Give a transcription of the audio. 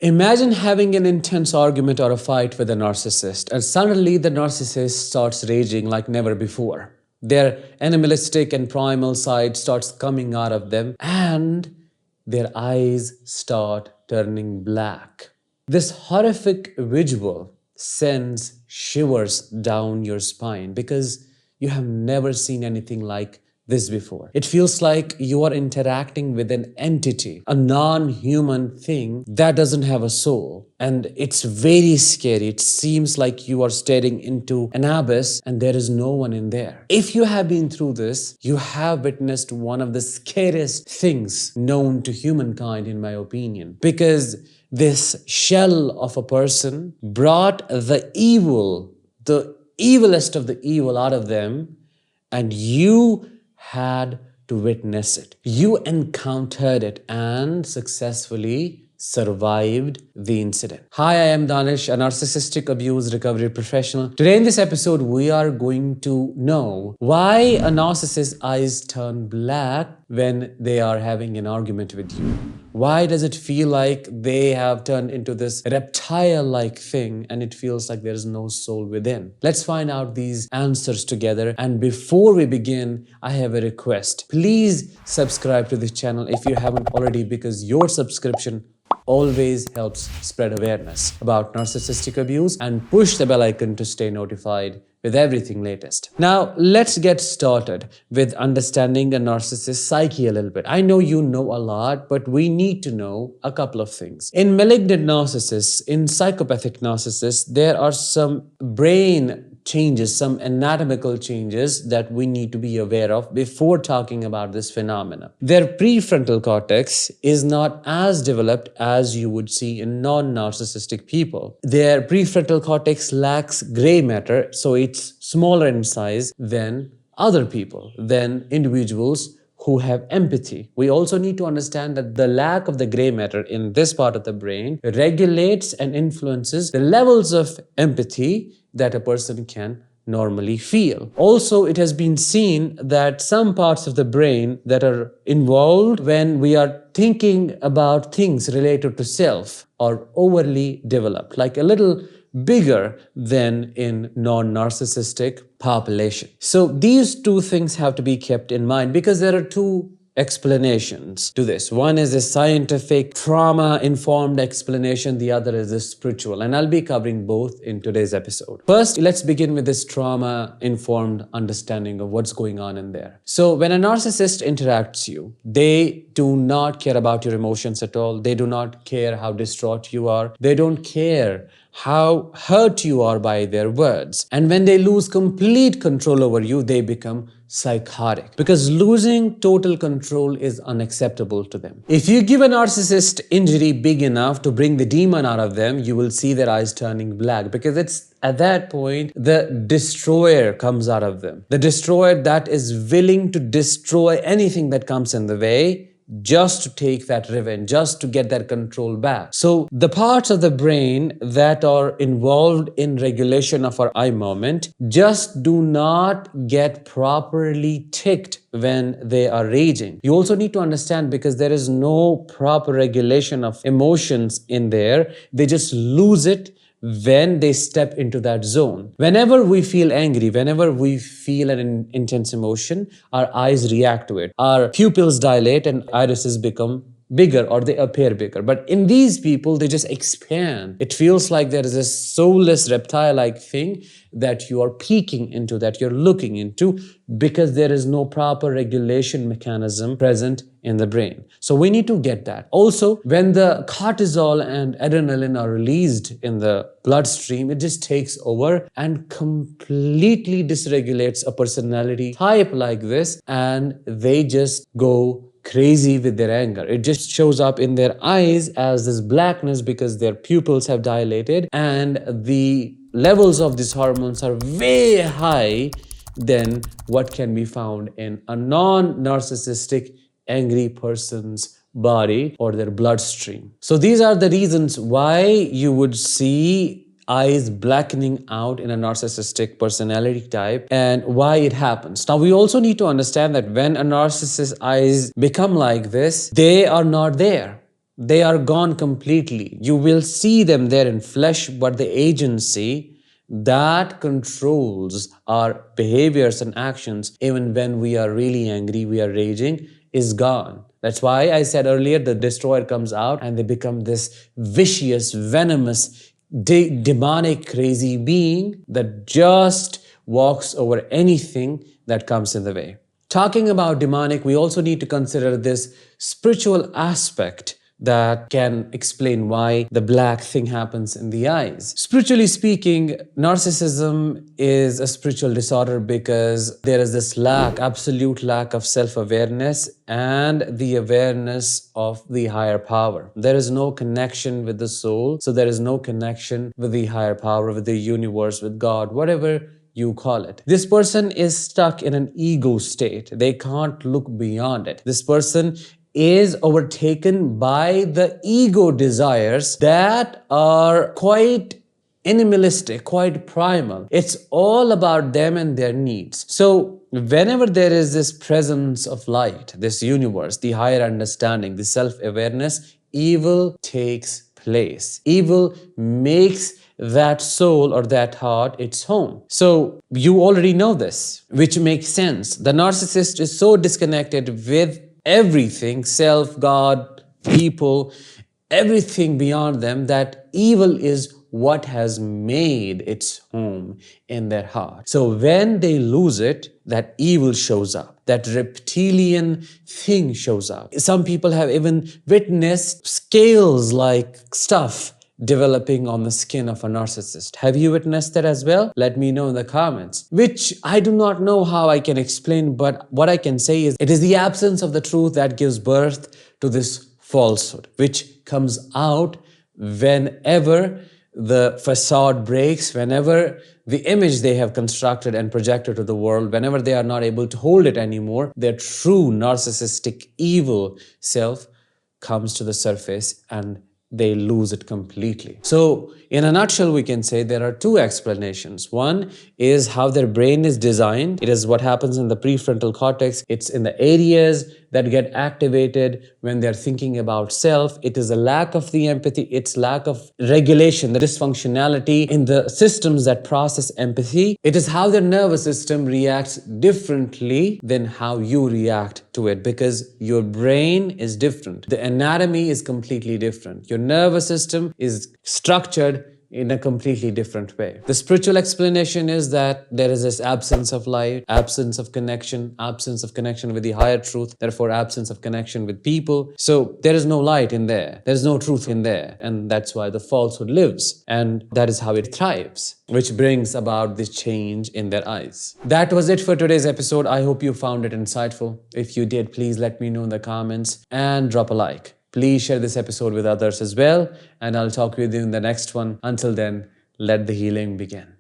Imagine having an intense argument or a fight with a narcissist, and suddenly the narcissist starts raging like never before. Their animalistic and primal side starts coming out of them, and their eyes start turning black. This horrific visual sends shivers down your spine because you have never seen anything like this before. It feels like you are interacting with an entity, a non-human thing that doesn't have a soul. And it's very scary. It seems like you are staring into an abyss and there is no one in there. If you have been through this, you have witnessed one of the scariest things known to humankind, in my opinion, because this shell of a person brought the evilest of the evil out of them, and you had to witness it. You encountered it and successfully survived the incident. Hi, I am Danish, a narcissistic abuse recovery professional. Today in this episode, we are going to know why a narcissist's eyes turn black when they are having an argument with you. Why does it feel like they have turned into this reptile-like thing and it feels like there is no soul within? Let's find out these answers together. And before we begin, I have a request. Please subscribe to this channel if you haven't already, because your subscription always helps spread awareness about narcissistic abuse, and push the bell icon to stay notified with everything latest. Now, let's get started with understanding a narcissist's psyche a little bit. I know you know a lot, but we need to know a couple of things. In malignant narcissists, in psychopathic narcissists, there are some brain changes, some anatomical changes that we need to be aware of before talking about this phenomena. Their prefrontal cortex is not as developed as you would see in non-narcissistic people. Their prefrontal cortex lacks gray matter, so it's smaller in size than other people, than individuals who have empathy. We also need to understand that the lack of the gray matter in this part of the brain regulates and influences the levels of empathy that a person can normally feel. Also, it has been seen that some parts of the brain that are involved when we are thinking about things related to self are overly developed, like a little bigger than in non-narcissistic population. So these two things have to be kept in mind, because there are two explanations to this. One is a scientific, trauma-informed explanation. The other is a spiritual. And I'll be covering both in today's episode. First, let's begin with this trauma-informed understanding of what's going on in there. So when a narcissist interacts you, they do not care about your emotions at all. They do not care how distraught you are. They don't care how hurt you are by their words. And when they lose complete control over you, they become psychotic, because losing total control is unacceptable to them. If you give a narcissist injury big enough to bring the demon out of them, you will see their eyes turning black, because it's at that point the destroyer comes out of them. The destroyer that is willing to destroy anything that comes in the way, just to take that revenge, just to get that control back. So the parts of the brain that are involved in regulation of our eye movement just do not get properly ticked when they are raging. You also need to understand, because there is no proper regulation of emotions in there, they just lose it when they step into that zone. Whenever we feel angry, whenever we feel an intense emotion, our eyes react to it. Our pupils dilate and irises become bigger, or they appear bigger. But in these people, they just expand. It feels like there is a soulless reptile-like thing that you are peeking into, that you're looking into, because there is no proper regulation mechanism present in the brain. So we need to get that. Also, when the cortisol and adrenaline are released in the bloodstream, it just takes over and completely dysregulates a personality type like this, and they just go crazy with their anger. It just shows up in their eyes as this blackness, because their pupils have dilated and the levels of these hormones are way high than what can be found in a non-narcissistic angry person's body or their bloodstream. So these are the reasons why you would see eyes blackening out in a narcissistic personality type, and why it happens. Now, we also need to understand that when a narcissist's eyes become like this, they are not there. They are gone completely. You will see them there in flesh, but the agency that controls our behaviors and actions, even when we are really angry, we are raging, is gone. That's why I said earlier the destroyer comes out and they become this vicious, venomous, demonic, crazy being that just walks over anything that comes in the way. Talking about demonic, we also need to consider this spiritual aspect that can explain why the black thing happens in the eyes. Spiritually speaking, narcissism is a spiritual disorder because there is this lack, absolute lack of self-awareness and the awareness of the higher power. There is no connection with the soul, so there is no connection with the higher power, with the universe, with God, whatever you call it. This person is stuck in an ego state. They can't look beyond it. This person is overtaken by the ego desires that are quite animalistic, quite primal. It's all about them and their needs. So whenever there is this presence of light, this universe, the higher understanding, the self-awareness, evil takes place. Evil makes that soul or that heart its home. So you already know this, which makes sense. The narcissist is so disconnected with everything, self, God, people, everything beyond them, that evil is what has made its home in their heart. So when they lose it, that evil shows up. That reptilian thing shows up. Some people have even witnessed scales-like stuff developing on the skin of a narcissist. Have you witnessed that as well? Let me know in the comments. Which I do not know how I can explain, but what I can say is it is the absence of the truth that gives birth to this falsehood, which comes out whenever the facade breaks, whenever the image they have constructed and projected to the world, whenever they are not able to hold it anymore, their true narcissistic evil self comes to the surface and they lose it completely. So in a nutshell, we can say there are two explanations. One is how their brain is designed. It is what happens in the prefrontal cortex. It's in the areas that get activated when they're thinking about self. It is a lack of the empathy. It's lack of regulation, the dysfunctionality in the systems that process empathy. It is how their nervous system reacts differently than how you react to it, because your brain is different. The anatomy is completely different. Your nervous system is structured in a completely different way. The spiritual explanation is that there is this absence of light, absence of connection with the higher truth, therefore absence of connection with people. So there is no light in there. There's no truth in there. And that's why the falsehood lives. And that is how it thrives, which brings about this change in their eyes. That was it for today's episode. I hope you found it insightful. If you did, please let me know in the comments and drop a like. Please share this episode with others as well, and I'll talk with you in the next one. Until then, let the healing begin.